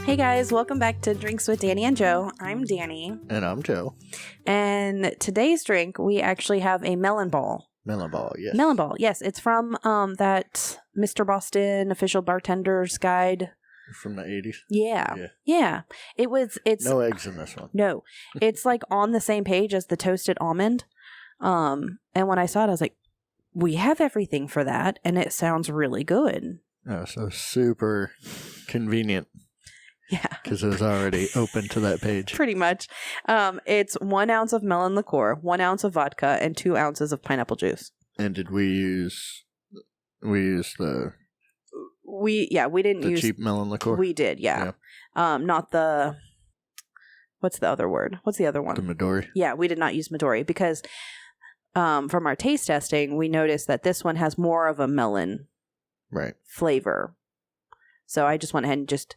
Hey guys, welcome back to Drinks with Danny and Joe. I'm Danny. And I'm Joe. And today's drink, we actually have a melon ball. Melon ball, yes. Melon ball, yes. It's from that Mr. Boston official bartender's guide. From the 80s? Yeah. It's no eggs in this one. No. It's like on the same page as the toasted almond. And when I saw it, I was like, we have everything for that. And it sounds really good. Oh, so super convenient. Yeah. Because it was already open to that page. Pretty much. It's 1 ounce of melon liqueur, 1 ounce of vodka, and 2 ounces of pineapple juice. And did we use the We didn't use cheap melon liqueur? We did, yeah. Not the what's the other word? What's the other one? The Midori. Yeah, we did not use Midori because from our taste testing, we noticed that this one has more of a melon flavor. So I just went ahead and just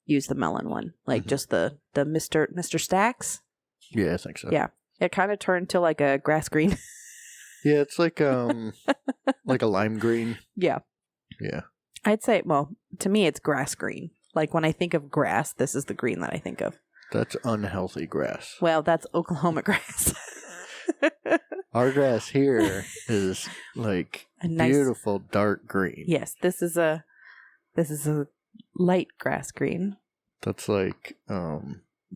used the melon one, like just the Mr. Stacks. Yeah, I think so. Yeah, it kind of turned to like a grass green. Yeah, it's like like a lime green. Yeah. Yeah. I'd say, well, to me, it's grass green. Like when I think of grass, this is the green that I think of. That's unhealthy grass. Well, that's Oklahoma grass. Our grass here is like a nice, beautiful dark green. Yes, this is a light grass green. That's like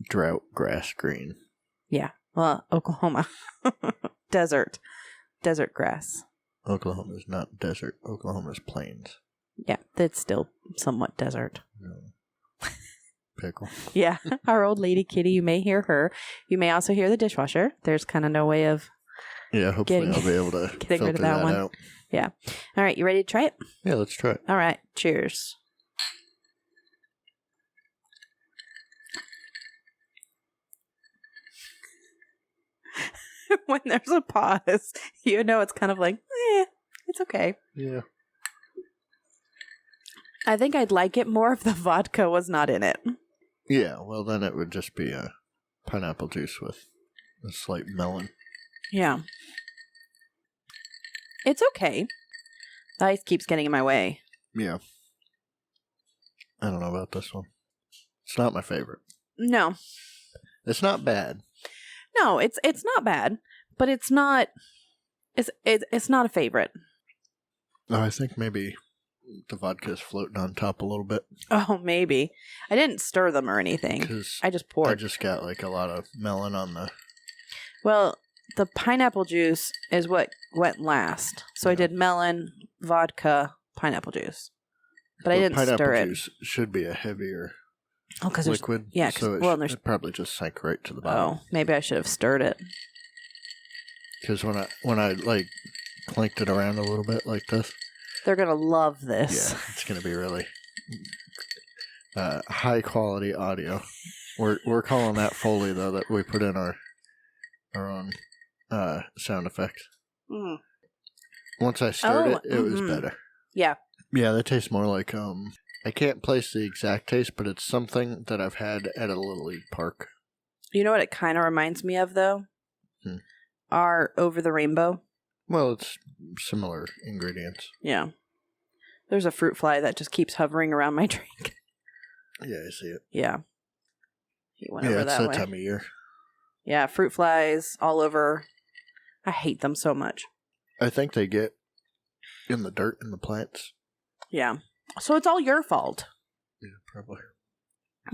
drought grass green. Yeah. Well, Oklahoma. Desert grass. Oklahoma is not desert. Oklahoma is plains. Yeah, it's still somewhat desert. No. Pickle. Yeah, our old lady kitty, you may hear her. You may also hear the dishwasher. There's kind of no way of hopefully I'll be able to getting rid of that one. Out. Yeah. All right, you ready to try it? Yeah, let's try it. All right, cheers. When there's a pause, you know it's kind of like, it's okay. Yeah. I think I'd like it more if the vodka was not in it. Yeah, well then it would just be a pineapple juice with a slight melon. Yeah. It's okay. The ice keeps getting in my way. Yeah. I don't know about this one. It's not my favorite. No. It's not bad. No, it's not bad, but it's not a favorite. Oh, I think maybe the vodka is floating on top a little bit. Oh, maybe. I didn't stir them or anything. I just poured. I just got like a lot of melon on the... Well, the pineapple juice is what went last. So I did melon, vodka, pineapple juice. But I didn't stir it. Pineapple juice should be a heavier liquid. Yeah, so it probably just sank right to the bottom. Oh, maybe I should have stirred it. Because when I like clanked it around a little bit like this, they're gonna love this. Yeah, it's gonna be really high quality audio. We're calling that Foley though, that we put in our own sound effect. Mm. Once I stirred it was better. Yeah. Yeah, that tastes more like I can't place the exact taste, but it's something that I've had at a Little League park. You know what it kind of reminds me of, though? Our Over the Rainbow. Well, it's similar ingredients. Yeah. There's a fruit fly that just keeps hovering around my drink. Yeah, I see it. Yeah. He went over it's that that way. time of year. Yeah, fruit flies all over. I hate them so much. I think they get in the dirt in the plants. Yeah. So it's all your fault. Yeah, probably.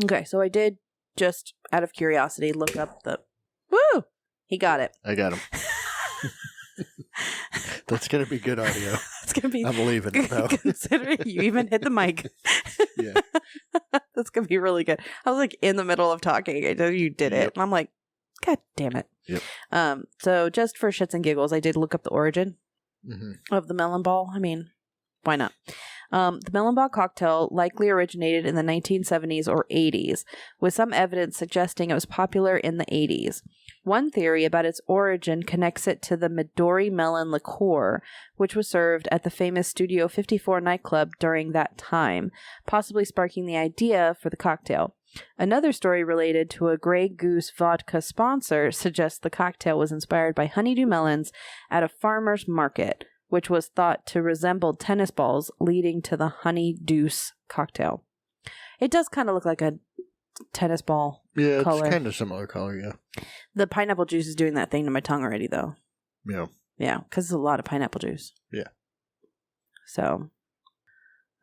Okay, so I did, just out of curiosity, look up the... Woo! He got it. I got him. That's going to be good audio. It's going to be... I'm leaving it, though. Considering you even hit the mic. Yeah. That's going to be really good. I was like in the middle of talking. I know you did it. And I'm like, God damn it. Yep. So just for shits and giggles, I did look up the origin of the melon ball. I mean, why not? The melon ball cocktail likely originated in the 1970s or 80s, with some evidence suggesting it was popular in the 80s. One theory about its origin connects it to the Midori melon liqueur, which was served at the famous Studio 54 nightclub during that time, possibly sparking the idea for the cocktail. Another story related to a Grey Goose vodka sponsor suggests the cocktail was inspired by honeydew melons at a farmer's market, which was thought to resemble tennis balls, leading to the honey deuce cocktail. It does kind of look like a tennis ball color. It's kind of similar color, yeah. The pineapple juice is doing that thing to my tongue already, though. Yeah. Yeah, because it's a lot of pineapple juice. Yeah. So,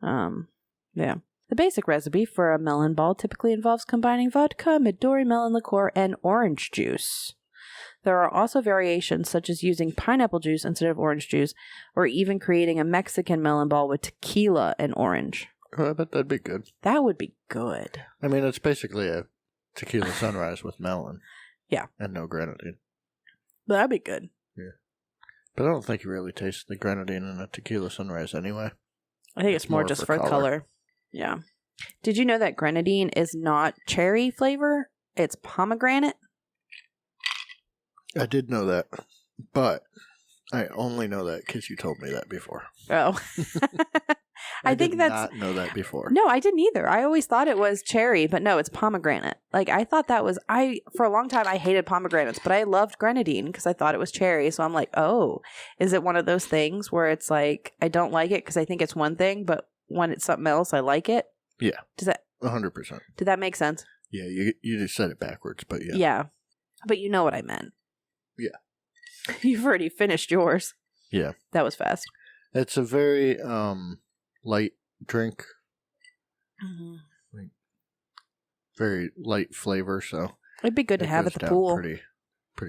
yeah. The basic recipe for a melon ball typically involves combining vodka, Midori melon liqueur, and orange juice. There are also variations such as using pineapple juice instead of orange juice, or even creating a Mexican melon ball with tequila and orange. Oh, I bet that'd be good. That would be good. I mean, it's basically a tequila sunrise with melon. Yeah. And no grenadine. That'd be good. Yeah. But I don't think you really taste the grenadine in a tequila sunrise anyway. I think it's more just for color. Yeah. Did you know that grenadine is not cherry flavor? It's pomegranate? I did know that, but I only know that because you told me that before. Oh. I think did that's not know that before. No, I didn't either. I always thought it was cherry, but no, it's pomegranate. Like, I thought that was, for a long time, I hated pomegranates, but I loved grenadine because I thought it was cherry. So I'm like, oh, is it one of those things where it's like, I don't like it because I think it's one thing, but when it's something else, I like it? Yeah. Does that 100%. Did that make sense? Yeah, you just said it backwards, but yeah. Yeah. But you know what I meant. Yeah. You've already finished yours. Yeah. That was fast. It's a very light drink. Mm-hmm. Like, very light flavor, so it'd be good to have at the pool. Pretty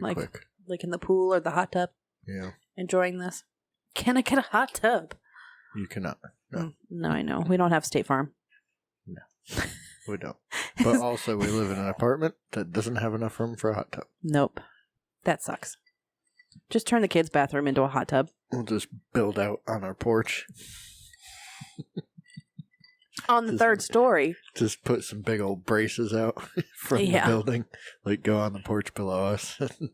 like, quick. Like in the pool or the hot tub. Yeah. Enjoying this. Can I get a hot tub? You cannot. No. No, I know. We don't have State Farm. No. We don't. But also, we live in an apartment that doesn't have enough room for a hot tub. Nope. That sucks. Just turn the kids' bathroom into a hot tub. We'll just build out on our porch. On the third story. Just put some big old braces out from the building. Like, go on the porch below us and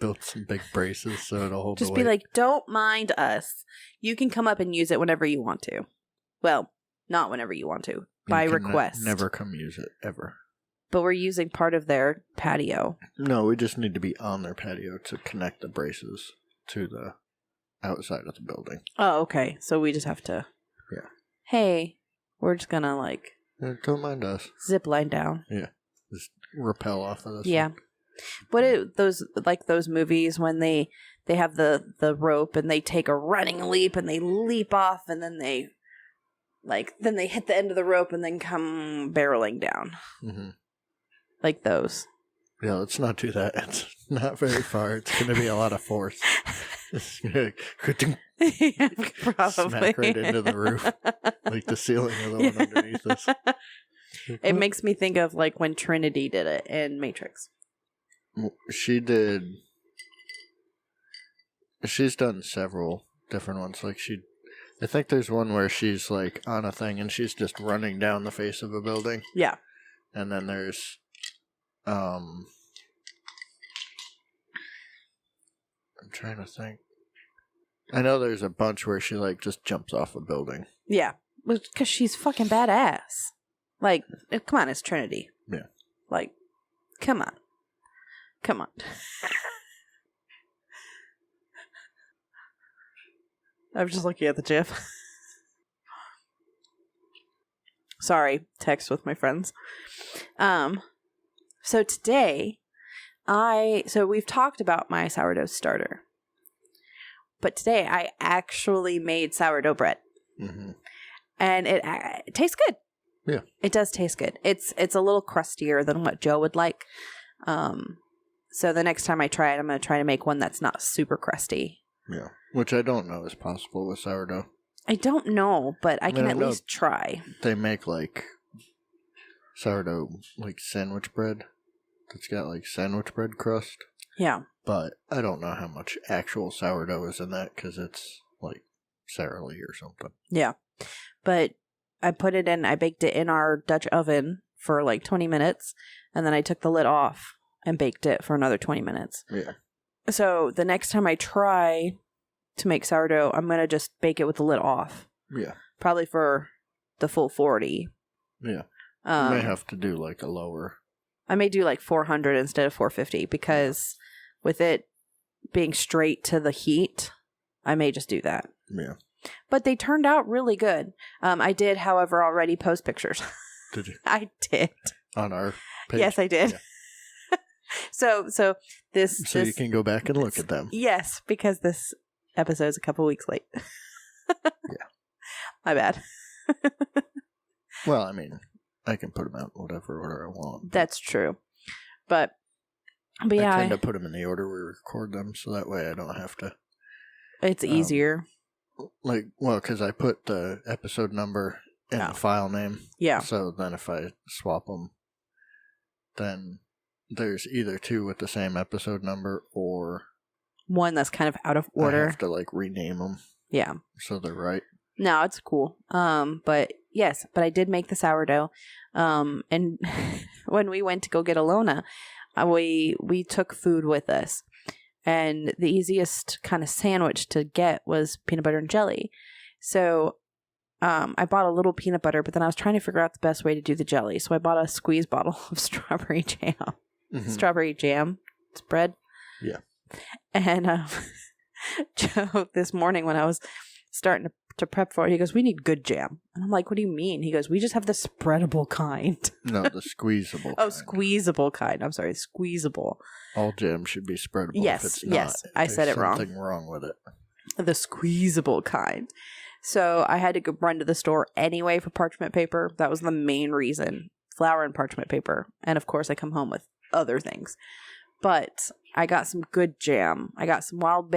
build some big braces so it'll hold the weight. Just be like, don't mind us. You can come up and use it whenever you want to. Well, not whenever you want to. By request. Never come use it, ever. But we're using part of their patio. No, we just need to be on their patio to connect the braces to the outside of the building. Oh, okay. So we just have to... Yeah. Hey, we're just gonna, like... Yeah, don't mind us. Zip line down. Yeah. Just rappel off of this. Yeah. Those movies when they have the rope and they take a running leap and they leap off and then they... then they hit the end of the rope and then come barreling down. Mm-hmm. Like those. Yeah, let's not do that. It's not very far. It's going to be a lot of force. It's gonna yeah, probably. Smack right into the roof. Like the ceiling of the one underneath us. It makes me think of like when Trinity did it in Matrix. She's done several different ones. Like I think there's one where she's like on a thing and she's just running down the face of a building. Yeah. And then there's I'm trying to think. I know there's a bunch where she like just jumps off a building. Yeah. Because she's fucking badass. Like, come on, it's Trinity. Yeah. Like, come on. Come on. I'm just looking at the GIF. Sorry, text with my friends. So today, we've talked about my sourdough starter. But today, I actually made sourdough bread. Mm-hmm. And it tastes good. Yeah. It does taste good. It's a little crustier than what Joe would like. So the next time I try it, I'm going to try to make one that's not super crusty. Yeah. Which I don't know is possible with sourdough. I don't know, but I can at least try. They make like sourdough like sandwich bread that's got like sandwich bread crust. Yeah. But I don't know how much actual sourdough is in that because it's like Sara Lee or something. Yeah. But I baked it in our Dutch oven for like 20 minutes, and then I took the lid off and baked it for another 20 minutes. Yeah. So the next time I try to make sourdough, I'm going to just bake it with the lid off. Yeah. Probably for the full 40. Yeah. You may have to do like a lower. I may do like 400 instead of 450 because with it being straight to the heat, I may just do that. Yeah. But they turned out really good. I did, however, already post pictures. Did you? I did. On our page? Yes, I did. Yeah. So you can go back and look at them. Yes, because this episode's a couple weeks late. Yeah. My bad. Well, I mean, I can put them out in whatever order I want. That's true. But yeah. I tend to put them in the order we record them, so that way I don't have to. It's easier. Because I put the episode number in the file name. Yeah. So then if I swap them, then there's either two with the same episode number or one that's kind of out of order. I have to rename them. Yeah. So they're right. No, it's cool. But I did make the sourdough. And when we went to go get Alona, we took food with us. And the easiest kind of sandwich to get was peanut butter and jelly. So I bought a little peanut butter, but then I was trying to figure out the best way to do the jelly. So I bought a squeeze bottle of strawberry jam. Mm-hmm. Strawberry jam spread. Yeah. And Joe, this morning when I was starting to prep for it, he goes, "We need good jam." And I'm like, "What do you mean?" He goes, "We just have the spreadable kind." No, the squeezable kind. Squeezable kind. I'm sorry, squeezable. All jam should be spreadable. Yes, if it's not, yes. I said it wrong. Something wrong with it. The squeezable kind. So I had to go run to the store anyway for parchment paper. That was the main reason. Flour and parchment paper. And of course I come home with other things. But I got some good jam. I got some wild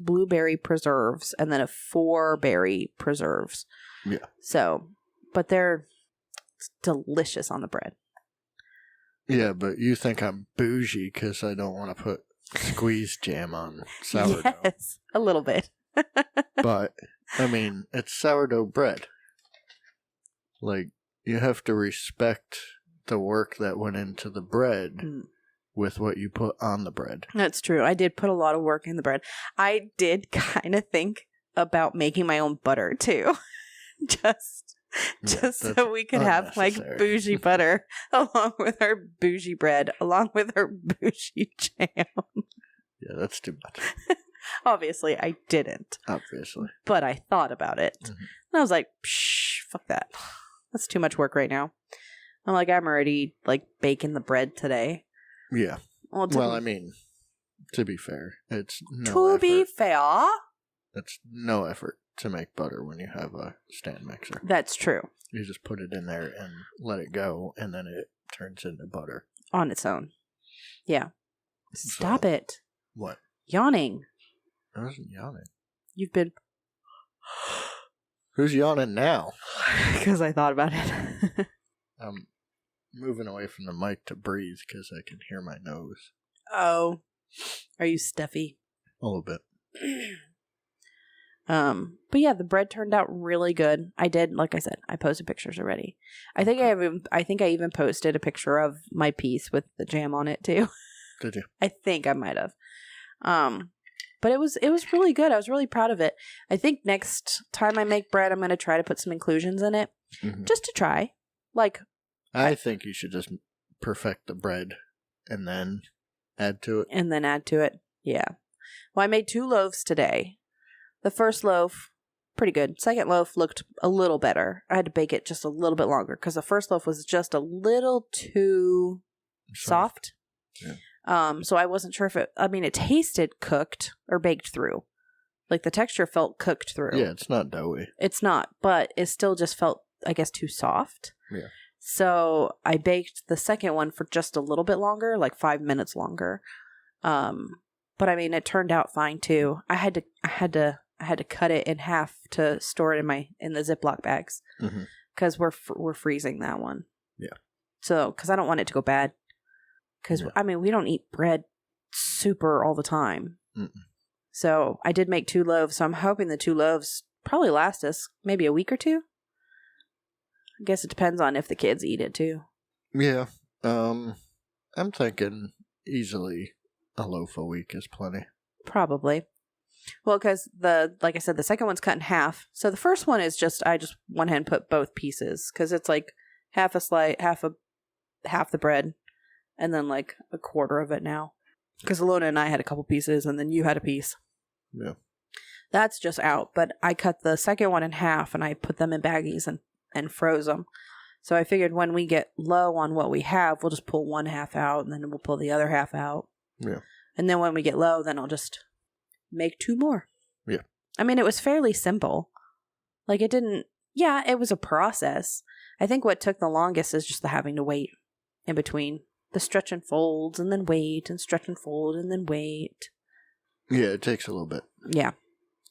blueberry preserves and then a 4-berry preserves. Yeah. So, but they're delicious on the bread. Yeah, but you think I'm bougie because I don't want to put squeezed jam on sourdough. Yes, a little bit. But, I mean, it's sourdough bread. You have to respect the work that went into the bread with what you put on the bread. That's true. I did put a lot of work in the bread. I did kind of think about making my own butter, too. just so we could have bougie butter along with our bougie bread, along with our bougie jam. Yeah, that's too much. Obviously, I didn't. Obviously. But I thought about it. Mm-hmm. And I was like, fuck that. That's too much work right now. I'm already baking the bread today. Yeah. Well, I mean, to be fair, it's it's no effort to make butter when you have a stand mixer. That's true. You just put it in there and let it go, and then it turns into butter. On its own. Yeah. Stop it. What? Yawning. I wasn't yawning. You've been... Who's yawning now? Because I thought about it. I'm moving away from the mic to breathe because I can hear my nose. Oh. Are you stuffy? A little bit. But yeah, the bread turned out really good. I did, like I said, I posted pictures already. I think I even posted a picture of my piece with the jam on it too. Did you? I think I might have. But it was really good. I was really proud of it. I think next time I make bread, I'm going to try to put some inclusions in it, just to try. I think you should just perfect the bread and then add to it. Yeah. Well, I made 2 loaves today. The first loaf, pretty good. Second loaf looked a little better. I had to bake it just a little bit longer because the first loaf was just a little too soft. Yeah. So I wasn't sure if it tasted cooked or baked through. The texture felt cooked through. Yeah, it's not doughy. It's not, but it still just felt, I guess, too soft. Yeah. So I baked the second one for just a little bit longer, 5 minutes longer. But it turned out fine too. I had to cut it in half to store it in the Ziploc bags because we're freezing that one. Yeah. So because I don't want it to go bad. Because we don't eat bread super all the time. Mm-mm. So I did make 2 loaves. So I'm hoping the 2 loaves probably last us maybe a week or 2. I guess it depends on if the kids eat it too. Yeah. I'm thinking easily a loaf a week is plenty. Probably. Well, because like I said, the second one's cut in half. So the first one is I just went ahead and put both pieces because it's half a slice, half the bread, and then a quarter of it now. Because Alona and I had a couple pieces, and then you had a piece. Yeah. That's just out, but I cut the second one in half, and I put them in baggies and and froze them. So I figured when we get low on what we have, we'll just pull one half out and then we'll pull the other half out. Yeah. And then when we get low, then I'll just make 2 more. Yeah. I mean, it was fairly simple. Like it didn't, it was a process. I think what took the longest is just the having to wait in between. The stretch and folds and then wait and stretch and fold and then wait. Yeah, it takes a little bit. Yeah.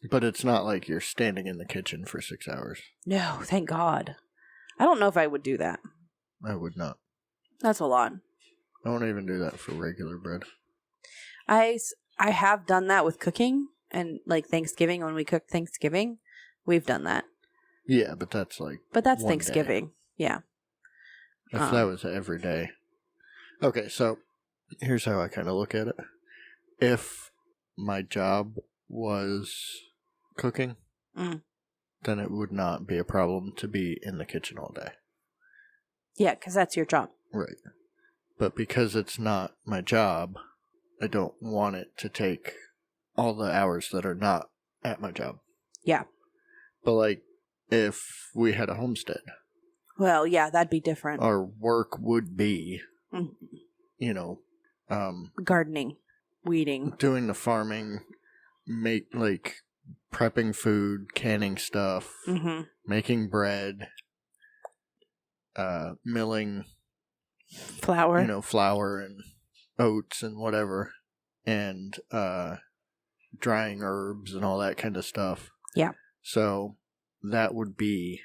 But it's not like you're standing in the kitchen for 6 hours. No, thank God. I don't know if I would do that. I would not. That's a lot. I won't even do that for regular bread. I have done that with cooking and like Thanksgiving. When we cook Thanksgiving, we've done that. Yeah, but that's like But that's one Thanksgiving. Day. Yeah. If that was every day. Okay, so here's how I kind of look at it. If my job was cooking, then it would not be a problem to be in the kitchen all day. Yeah, because that's your job. Right. But because it's not my job, I don't want it to take all the hours that are not at my job. Yeah. But like, if we had a homestead. Well, yeah, that'd be different. Our work would be, gardening, weeding. Doing the farming, prepping food, canning stuff, making bread, milling flour. Flour and oats and whatever, and drying herbs and all that kind of stuff. Yeah. So that would be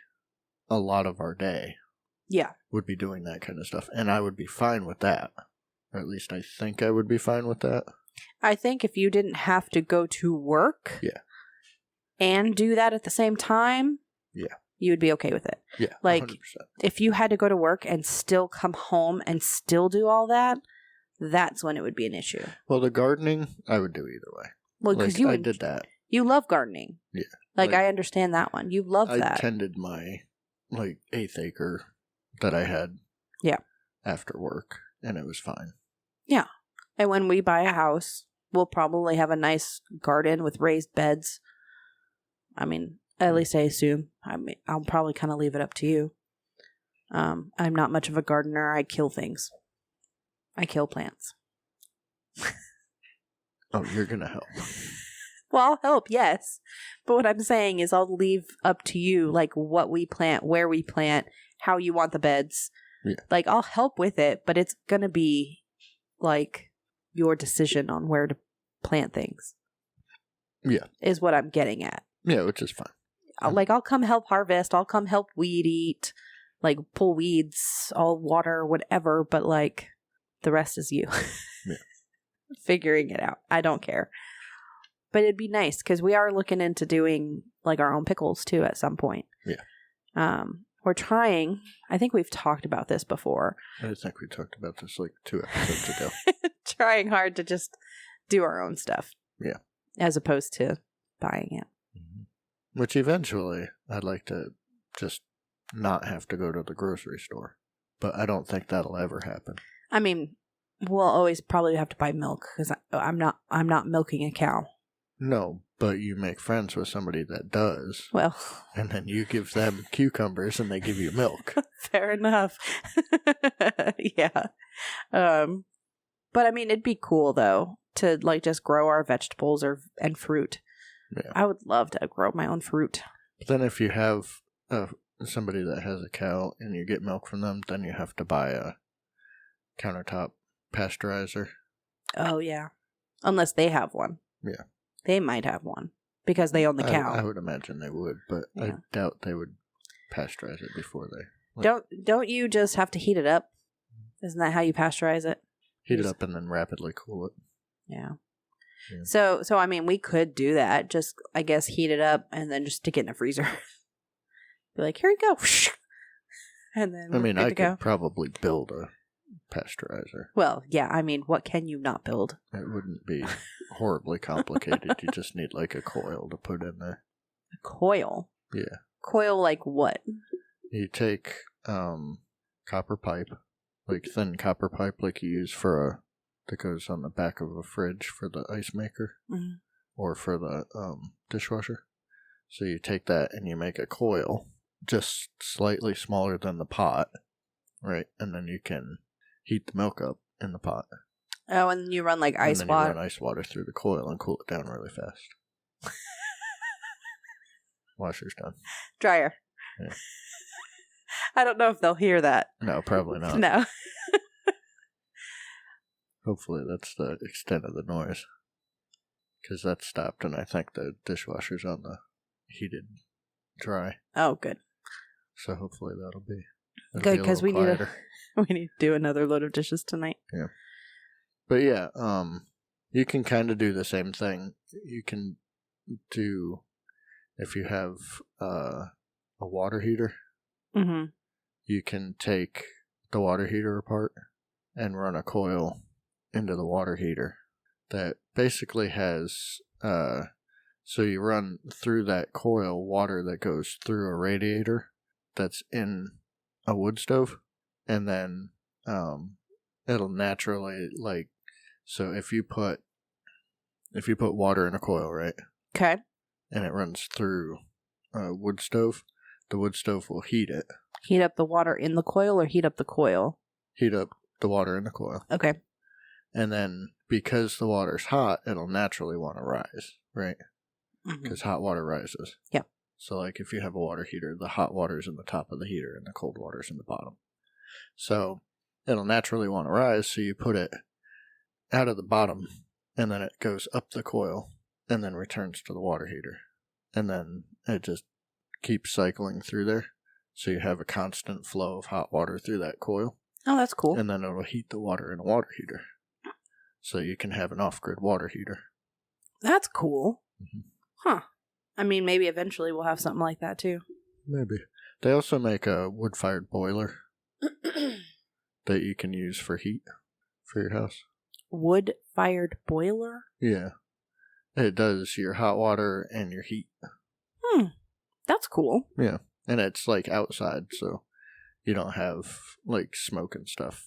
a lot of our day. Yeah. Would be doing that kind of stuff. And I would be fine with that. Or at least I think I would be fine with that. I think if you didn't have to go to work and do that at the same time, you would be okay with it. Yeah, like 100%. If you had to go to work and still come home and still do all that, that's when it would be an issue. Well, the gardening, I would do either way. Well, because I did that. You love gardening. Yeah. Like I understand that one. You love that. I tended my 1/8 acre that I had after work, and it was fine. Yeah. And when we buy a house, we'll probably have a nice garden with raised beds. I mean, at least I assume. I mean, I'll probably kind of leave it up to you. I'm not much of a gardener. I kill things. I kill plants. Oh, you're going to help. Well, I'll help, yes. But what I'm saying is I'll leave up to you, like, what we plant, where we plant, how you want the beds. Yeah. Like, I'll help with it, but it's going to be, like, your decision on where to plant things. Yeah. Is what I'm getting at. Yeah, which is fine. I'll come help harvest. I'll come help weed eat. Like, pull weeds, all water, whatever. But, like, the rest is you. Yeah. Figuring it out. I don't care. But it'd be nice because we are looking into doing like our own pickles too at some point. Yeah. We're trying. I think we've talked about this before. I think we talked about this like 2 episodes ago. Trying hard to just do our own stuff. Yeah. As opposed to buying it. Mm-hmm. Which eventually I'd like to just not have to go to the grocery store. But I don't think that'll ever happen. I mean, we'll always probably have to buy milk because I'm not milking a cow. No, but you make friends with somebody that does. Well. And then you give them cucumbers and they give you milk. Fair enough. Yeah. But I mean, it'd be cool though to like just grow our vegetables and fruit. Yeah. I would love to grow my own fruit. But then if you have somebody that has a cow and you get milk from them, then you have to buy a countertop pasteurizer. Oh, yeah. Unless they have one. Yeah. They might have one because they own the cow. I would imagine they would, but I doubt they would pasteurize it before they... Don't you just have to heat it up? Isn't that how you pasteurize it? Heat it up and then rapidly cool it. Yeah. So I mean, we could do that. Just, I guess, heat it up and then just stick it in a freezer. Be like, here you go. And then I mean, I could probably build a pasteurizer. Well, yeah, I mean, what can you not build? It wouldn't be horribly complicated. You just need like a coil to put in there. A coil? Yeah. Coil like what? You take copper pipe, like thin copper pipe like you use for that goes on the back of a fridge for the ice maker or for the dishwasher. So you take that and you make a coil just slightly smaller than the pot, right? And then you can heat the milk up in the pot. Oh, and you run like ice water. And then you run ice water through the coil and cool it down really fast. Washer's done. Dryer. Yeah. I don't know if they'll hear that. No, probably not. No. Hopefully that's the extent of the noise. Because that stopped, and I think the dishwasher's on the heated dry. Oh, good. So hopefully that'll be good, because we need to do another load of dishes tonight. Yeah. But yeah, you can kind of do the same thing. You can do, if you have a water heater, you can take the water heater apart and run a coil into the water heater that basically has, so you run through that coil water that goes through a radiator that's in a wood stove, and then it'll naturally, like, so if you put water in a coil, right? Okay. And it runs through a wood stove, the wood stove will heat it. Heat up the water in the coil or heat up the coil? Heat up the water in the coil. Okay. And then because the water's hot, it'll naturally want to rise, right? Because hot water rises. Yeah. So like if you have a water heater, the hot water's in the top of the heater and the cold water's in the bottom. So it'll naturally want to rise, so you put it out of the bottom, and then it goes up the coil, and then returns to the water heater. And then it just keeps cycling through there, so you have a constant flow of hot water through that coil. Oh, that's cool. And then it'll heat the water in a water heater. So you can have an off-grid water heater. That's cool. Huh. I mean, maybe eventually we'll have something like that, too. Maybe. They also make a wood-fired boiler that you can use for heat for your house. Wood-fired boiler? Yeah. It does your hot water and your heat. That's cool. Yeah. And it's, like, outside, so you don't have, like, smoke and stuff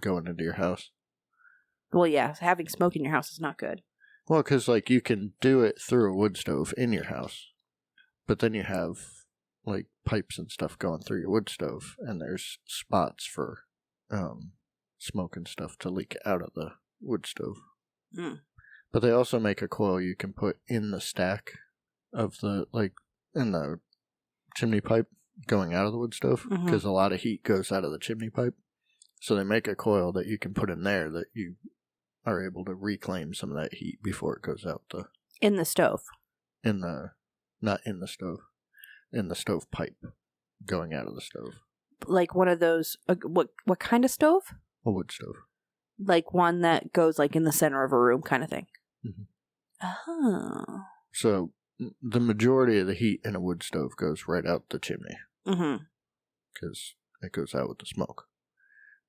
going into your house. Well, yeah, having smoke in your house is not good. Well, because, like, you can do it through a wood stove in your house, but then you have, like, pipes and stuff going through your wood stove, and there's spots for smoke and stuff to leak out of the wood stove. But they also make a coil you can put in the stack of the, like, in the chimney pipe going out of the wood stove, because a lot of heat goes out of the chimney pipe. So they make a coil that you can put in there that you are able to reclaim some of that heat before it goes out the... In the stove? Not in the stove. In the stove pipe going out of the stove. Like one of those... what kind of stove? A wood stove. Like one that goes like in the center of a room kind of thing? Oh. So the majority of the heat in a wood stove goes right out the chimney. Because it goes out with the smoke.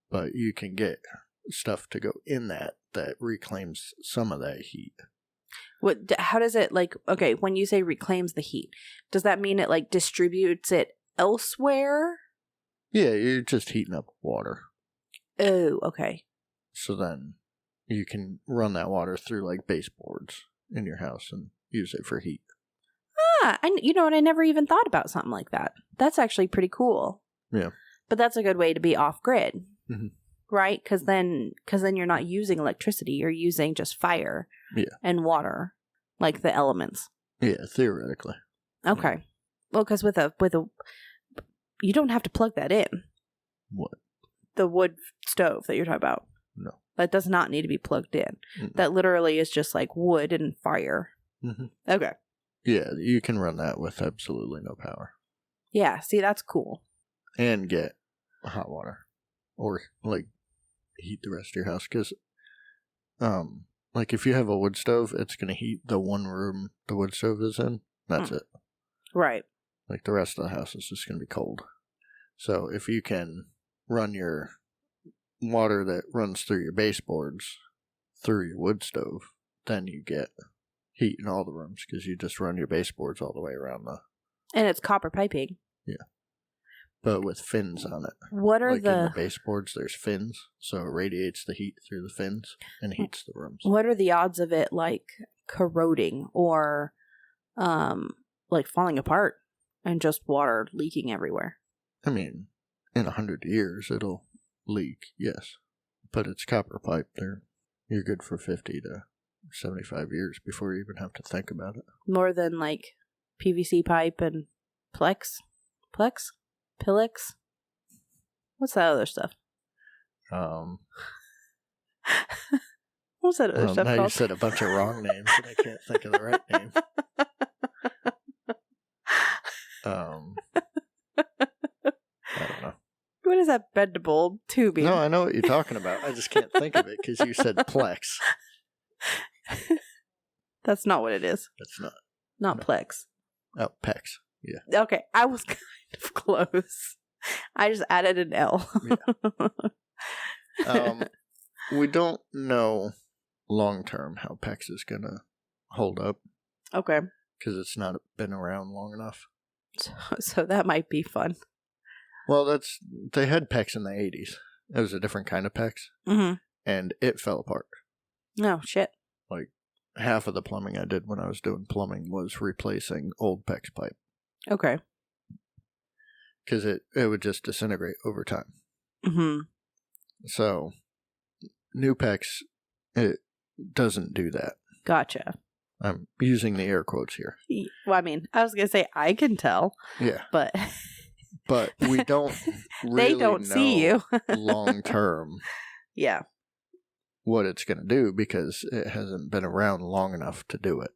But you can get stuff to go in that reclaims some of that heat. How does it, like, okay, when you say reclaims the heat, does that mean it, like, distributes it elsewhere? Yeah, you're just heating up water. Oh, okay. So then you can run that water through, like, baseboards in your house and use it for heat. You know what, I never even thought about something like that. That's actually pretty cool. Yeah. But that's a good way to be off-grid. Right? Because then you're not using electricity. You're using just fire and water, like the elements. Yeah, theoretically. Okay. Well, because with a you don't have to plug that in. What? The wood stove that you're talking about. No. That does not need to be plugged in. That literally is just like wood and fire. Okay. Yeah, you can run that with absolutely no power. Yeah, see, that's cool. And get hot water. Or, like, heat the rest of your house. Because, like, if you have a wood stove, it's going to heat the one room the wood stove is in. That's it. Right. Like, the rest of the house is just going to be cold. So, if you can run your water that runs through your baseboards through your wood stove, then you get heat in all the rooms. Because you just run your baseboards all the way around the... And it's copper piping. Yeah. But with fins on it. What are like in the baseboards, there's fins, so it radiates the heat through the fins and heats the rooms. What are the odds of it, like, corroding or, like, falling apart? And just water leaking everywhere. I mean, in 100 years, it'll leak, yes. But it's copper pipe. You're good for 50 to 75 years before you even have to think about it. More than, like, PVC pipe and Plex? Pillix? What's that other stuff? What's that other stuff now called? You said a bunch of wrong names, and I can't think of the right name. I don't know. What is that bendable tubing? No, I know what you're talking about. I just can't think of it because you said Plex. That's not what it is. That's not. Not no. Plex. Oh, Pex. Yeah. Okay, I was kind of close. I just added an L. Yeah. We don't know long term how Pex is going to hold up. Okay. Because it's not been around long enough. So that might be fun. Well, they had PEX in the 80s. It was a different kind of PEX. Mm-hmm. And it fell apart. Oh, shit. Like, half of the plumbing I did when I was doing plumbing was replacing old PEX pipe. Okay. Because it would just disintegrate over time. Mm-hmm. So, new PEX, it doesn't do that. Gotcha. I'm using the air quotes here. Well, I mean, I was going to say I can tell. Yeah. But we don't really they don't know see you long term. Yeah. What it's going to do because it hasn't been around long enough to do it.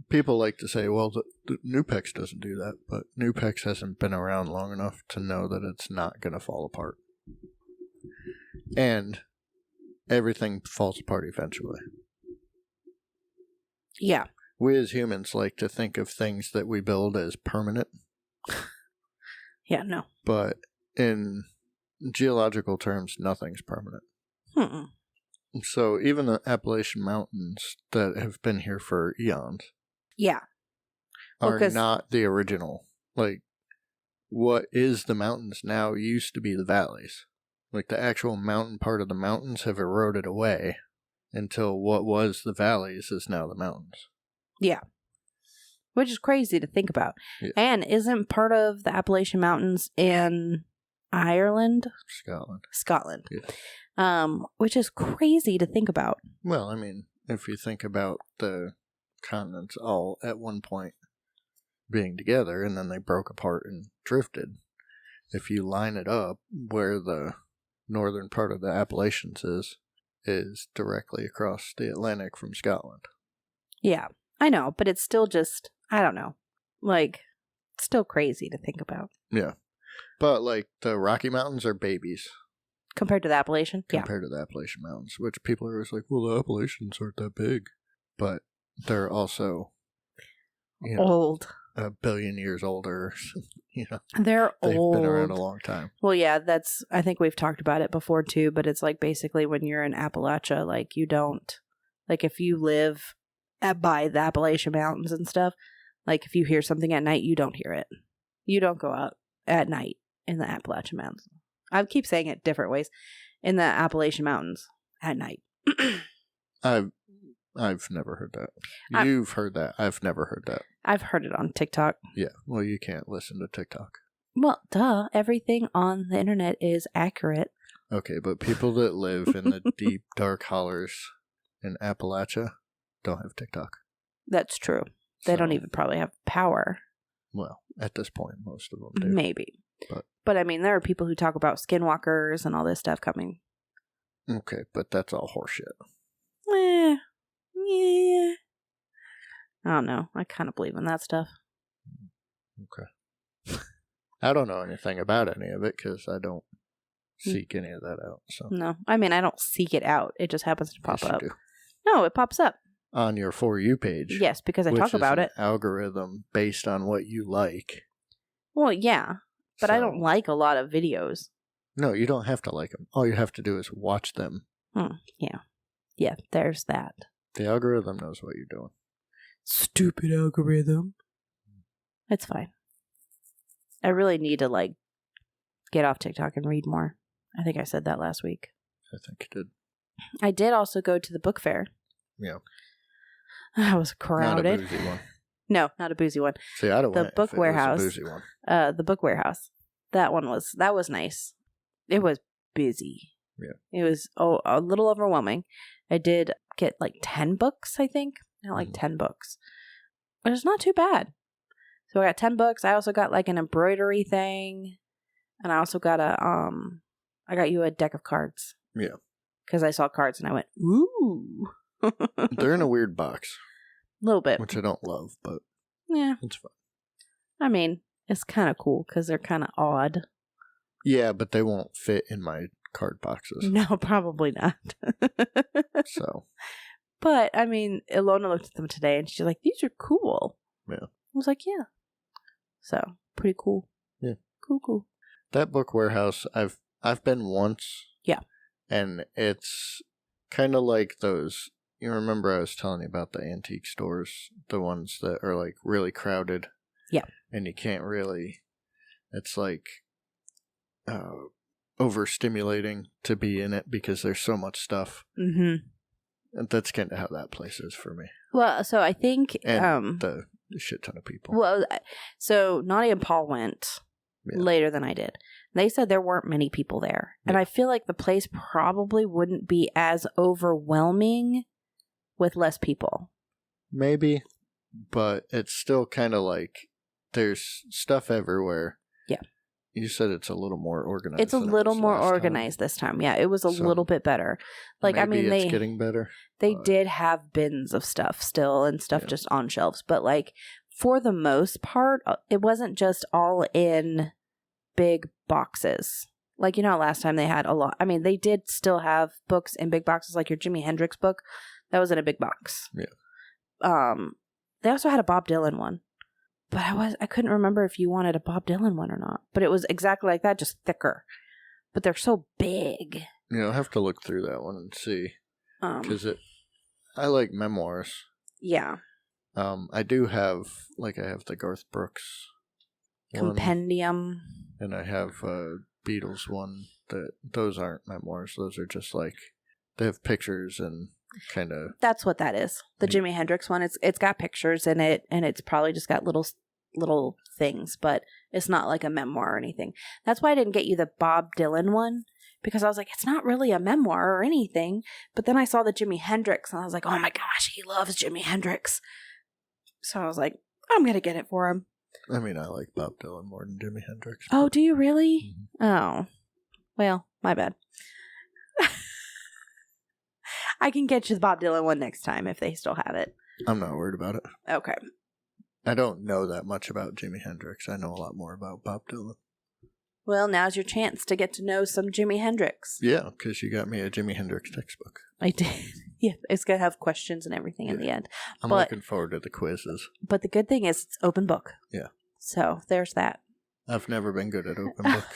People like to say, well, the new PEX doesn't do that, but new PEX hasn't been around long enough to know that it's not going to fall apart. And everything falls apart eventually. Yeah. We as humans like to think of things that we build as permanent. Yeah, no. But in geological terms, nothing's permanent. Mm-mm. So even the Appalachian Mountains that have been here for eons are not the original. Like, what is the mountains now used to be the valleys. Like, the actual mountain part of the mountains have eroded away until what was the valleys is now the mountains. Yeah. Which is crazy to think about. Yeah. And isn't part of the Appalachian Mountains in Ireland? Scotland. Yeah. Which is crazy to think about. Well, I mean, if you think about the continents all at one point being together and then they broke apart and drifted, if you line it up where the northern part of the Appalachians is directly across the Atlantic from Scotland. Yeah, I know, but it's still just, I don't know, like, still crazy to think about. Yeah. But, like, the Rocky Mountains are babies. Compared to the Appalachian? Compared to the Appalachian Mountains, which people are always like, well, the Appalachians aren't that big. But they're also, old. A billion years older. They're old. They've been around a long time. Well, yeah, I think we've talked about it before too, but it's like basically when you're in Appalachia, like you don't, like if you live by the Appalachian Mountains and stuff, like if you hear something at night, you don't hear it. You don't go out at night in the Appalachian Mountains. I keep saying it different ways. In the Appalachian Mountains at night. I've never heard that. You've heard that. I've never heard that. I've heard it on TikTok. Yeah. Well, you can't listen to TikTok. Well, duh. Everything on the internet is accurate. Okay, but people that live in the deep, dark hollers in Appalachia don't have TikTok. That's true. They don't even probably have power. Well, at this point, most of them do. Maybe. But I mean, there are people who talk about skinwalkers and all this stuff coming. Okay, but that's all horseshit. Yeah. I don't know. I kind of believe in that stuff. Okay. I don't know anything about any of it because I don't seek any of that out. So no, I mean, I don't seek it out. It just happens to pop up. You do. No, it pops up on your For You page. Yes, because I talk about it. Algorithm based on what you like. Well, yeah, but I don't like a lot of videos. No, you don't have to like them. All you have to do is watch them. Yeah. There's that. The algorithm knows what you're doing. Stupid algorithm. It's fine. I really need to get off TikTok and read more. I think I said that last week. I think you did. I did also go to the book fair. Yeah. I was crowded. Not a boozy one. No, not a boozy one. See, I'd have The went Book if it Warehouse. was a boozy one. The Book Warehouse. That was nice. It was busy. Yeah. It was a little overwhelming. I did get like 10 books, I think. Not like 10 books. But it's not too bad. So I got 10 books. I also got like an embroidery thing. And I also got I got you a deck of cards. Yeah. Because I saw cards and I went, ooh. They're in a weird box. A little bit. Which I don't love, but yeah, it's fun. I mean, it's kind of cool because they're kind of odd. Yeah, but they won't fit in my card boxes. No, probably not. So. But, I mean, Ilona looked at them today and she's like, these are cool. Yeah. I was like, yeah. So, pretty cool. Yeah. Cool. That Book Warehouse, I've been once. Yeah. And it's kind of like those, you remember I was telling you about the antique stores, the ones that are like really crowded. Yeah. And you can't really, it's like overstimulating to be in it because there's so much stuff. Mm-hmm. And that's kind of how that place is for me. Well, so I think... And the shit ton of people. Well, so Nadia and Paul went later than I did. They said there weren't many people there. Yeah. And I feel like the place probably wouldn't be as overwhelming with less people. Maybe, but it's still kind of like there's stuff everywhere. Yeah. You said it's a little more organized. It's a little more organized this time. Yeah, it was a little bit better. Like, I mean, it's getting better. They did have bins of stuff still and stuff just on shelves. But, like, for the most part, it wasn't just all in big boxes. Like, you know, last time they had a lot. I mean, they did still have books in big boxes, like your Jimi Hendrix book. That was in a big box. Yeah. They also had a Bob Dylan one. But I couldn't remember if you wanted a Bob Dylan one or not. But it was exactly like that, just thicker. But they're so big. Yeah, I'll have to look through that one and see. Because I like memoirs. Yeah. I do have, like, I have the Garth Brooks Compendium. And I have a Beatles one. Those aren't memoirs. Those are just like, they have pictures and kind of... That's what that is. The Jimi Hendrix one, it's got pictures in it, and it's probably just got little things, but it's not like a memoir or anything. That's why I didn't get you the Bob Dylan one, because I was like, it's not really a memoir or anything. But then I saw the Jimi Hendrix, and I was like, oh my gosh, he loves Jimi Hendrix. So I was like, I'm going to get it for him. I mean, I like Bob Dylan more than Jimi Hendrix. Oh, do you really? Mm-hmm. Oh, well, my bad. I can get you the Bob Dylan one next time if they still have it. I'm not worried about it. Okay. I don't know that much about Jimi Hendrix. I know a lot more about Bob Dylan. Well, now's your chance to get to know some Jimi Hendrix. Yeah, because you got me a Jimi Hendrix textbook. I did. Yeah, it's going to have questions and everything in the end. I'm looking forward to the quizzes. But the good thing is it's open book. Yeah. So there's that. I've never been good at open book.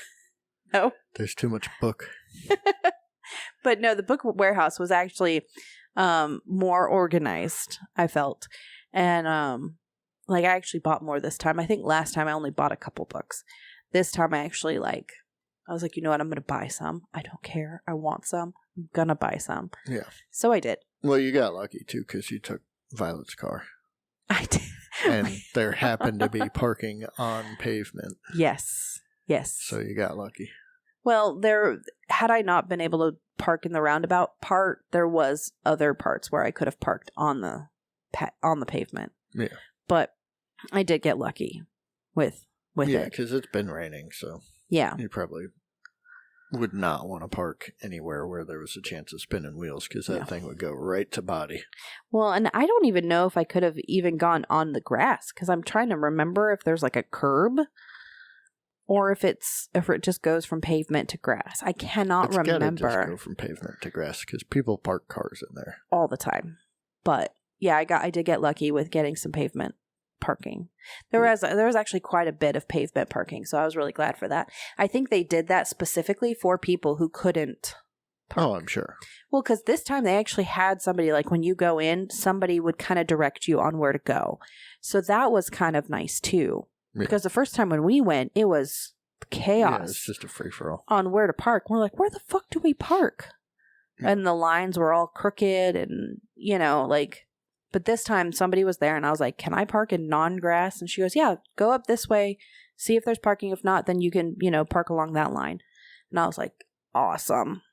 No? There's too much book. But no, the Book Warehouse was actually more organized, I felt. And I actually bought more this time. I think last time I only bought a couple books. This time I actually I was like, you know what, I'm going to buy some. I don't care. I want some. I'm going to buy some. Yeah. So I did. Well, you got lucky too because you took Violet's car. I did. And there happened to be parking on pavement. Yes. So you got lucky. Well, had I not been able to park in the roundabout part, there was other parts where I could have parked on the pavement. Yeah. But I did get lucky with it. Yeah, because it's been raining, so yeah, you probably would not want to park anywhere where there was a chance of spinning wheels because that thing would go right to body. Well, and I don't even know if I could have even gone on the grass because I'm trying to remember if there's like a curb. Or if it just goes from pavement to grass. I cannot remember. It's gotta just go from pavement to grass because people park cars in there all the time. But yeah, I did get lucky with getting some pavement parking. There was actually quite a bit of pavement parking, so I was really glad for that. I think they did that specifically for people who couldn't park. Oh, I'm sure. Well, because this time they actually had somebody, like when you go in, somebody would kind of direct you on where to go. So that was kind of nice too. Yeah. Because the first time when we went, it was chaos. Yeah, it's just a free-for-all. On where to park. We're like, where the fuck do we park? Yeah. And the lines were all crooked and, But this time somebody was there and I was like, can I park in non-grass? And she goes, yeah, go up this way, see if there's parking. If not, then you can, park along that line. And I was like, awesome.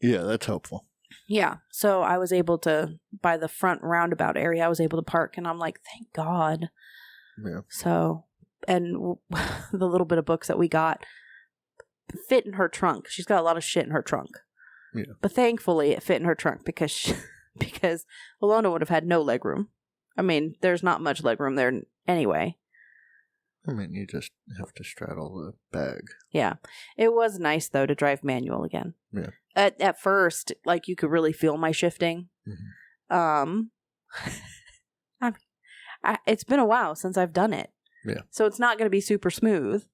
Yeah, that's helpful. Yeah. So I was able to, by the front roundabout area, I was able to park. And I'm like, thank God. Yeah. So, and the little bit of books that we got fit in her trunk. She's got a lot of shit in her trunk. Yeah. But thankfully it fit in her trunk because Alona would have had no legroom. I mean, there's not much legroom there anyway. I mean, you just have to straddle the bag. Yeah. It was nice, though, to drive manual again. Yeah. At first, like, you could really feel my shifting. Mm-hmm. It's been a while since I've done it. Yeah. So it's not going to be super smooth,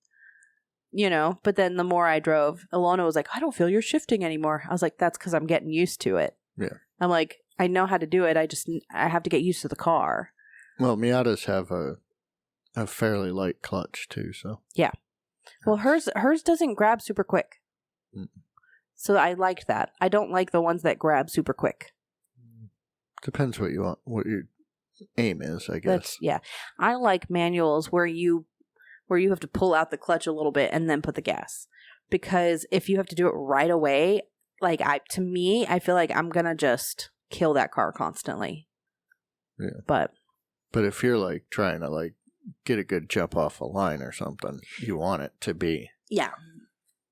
but then the more I drove, Alona was like, I don't feel you're shifting anymore. I was like, that's because I'm getting used to it. Yeah. I'm like, I know how to do it. I have to get used to the car. Well, Miatas have a fairly light clutch too, so. Yeah. Well, hers doesn't grab super quick. Mm. So I liked that. I don't like the ones that grab super quick. Depends what you want, what your aim is, I guess. Yeah. I like manuals where you have to pull out the clutch a little bit and then put the gas. Because if you have to do it right away, like I feel like I'm going to just kill that car constantly. Yeah. But if you're like trying to like get a good jump off a line or something, you want it to be. Yeah.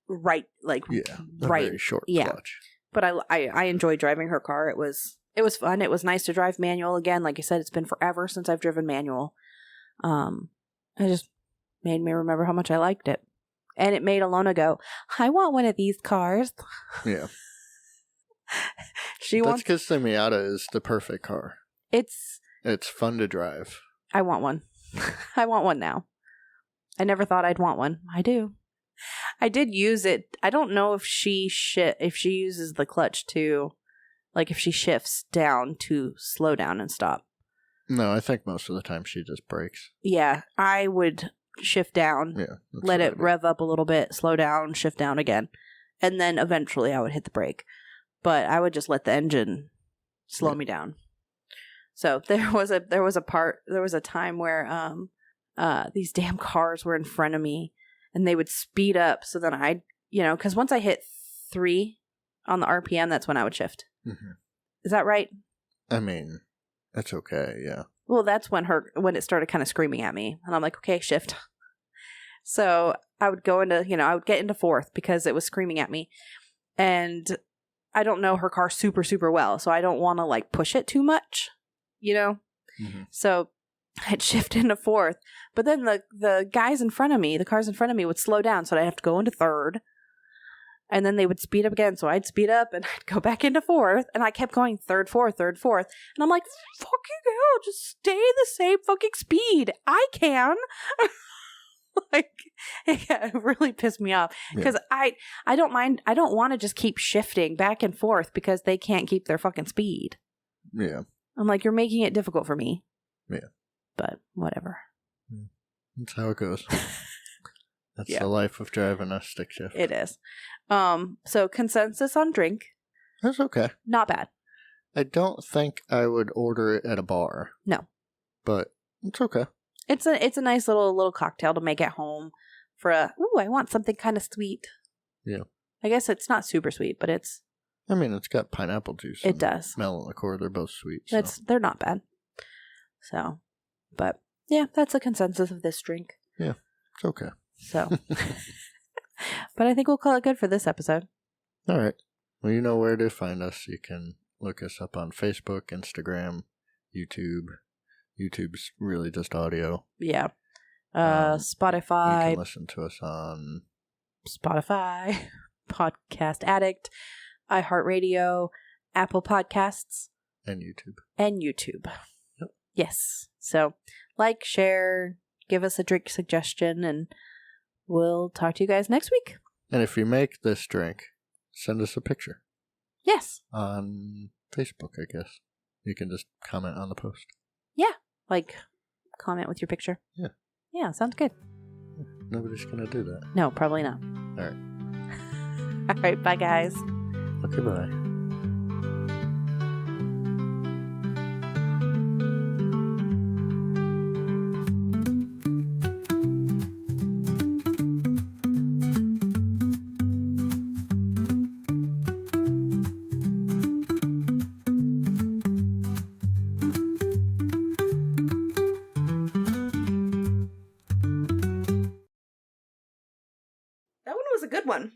Right. Like, yeah. Right. Very short Yeah. clutch. But I enjoyed driving her car. It was fun. It was nice to drive manual again. Like I said, it's been forever since I've driven manual. It just made me remember how much I liked it. And it made Alona go, I want one of these cars. Yeah. That's because the Miata is the perfect car. It's fun to drive. I want one. I want one now. I never thought I'd want one. I do. I did use it. I don't know if she uses the clutch to, like if she shifts down to slow down and stop. No, I think most of the time she just brakes. Yeah, I would shift down, let it rev up a little bit, slow down, shift down again, and then eventually I would hit the brake. But I would just let the engine slow me down. So there was a time where these damn cars were in front of me and they would speed up. So then I'd, because once I hit 3 on the RPM, that's when I would shift. Mm-hmm. Is that right? I mean, that's okay. Yeah. Well, that's when it started kind of screaming at me and I'm like, okay, shift. So I would go into, I would get into 4th because it was screaming at me, and I don't know her car super, super well. So I don't want to like push it too much, Mm-hmm. So I'd shift into 4th, but then the cars in front of me would slow down. So I'd have to go into 3rd, and then they would speed up again. So I'd speed up and I'd go back into 4th, and I kept going 3rd, 4th, 3rd, 4th. And I'm like, fucking hell, just stay the same fucking speed. I can. Like, it really pissed me off because I don't mind. I don't want to just keep shifting back and forth because they can't keep their fucking speed. Yeah. I'm like, you're making it difficult for me. Yeah. But whatever. That's how it goes. That's the life of driving a stick shift. It is. So consensus on drink. That's okay. Not bad. I don't think I would order it at a bar. No. But it's okay. It's a nice little cocktail to make at home for I want something kind of sweet. Yeah. I guess it's not super sweet, but it's. I mean, it's got pineapple juice. It does. Melon liqueur, they're both sweet. So. They're not bad. So, but yeah, that's a consensus of this drink. Yeah, it's okay. So, but I think we'll call it good for this episode. All right. Well, you know where to find us. You can look us up on Facebook, Instagram, YouTube. YouTube's really just audio. Yeah. Spotify. You can listen to us on Spotify, Podcast Addict, iHeartRadio, Apple Podcasts. And YouTube. Yep. Yes. So, like, share, give us a drink suggestion, and we'll talk to you guys next week. And if you make this drink, send us a picture. Yes. On Facebook, I guess. You can just comment on the post. Yeah. Like, comment with your picture. Yeah. Yeah, sounds good. Nobody's going to do that. No, probably not. All right. All right, bye, guys. Okay, bye. was a good one.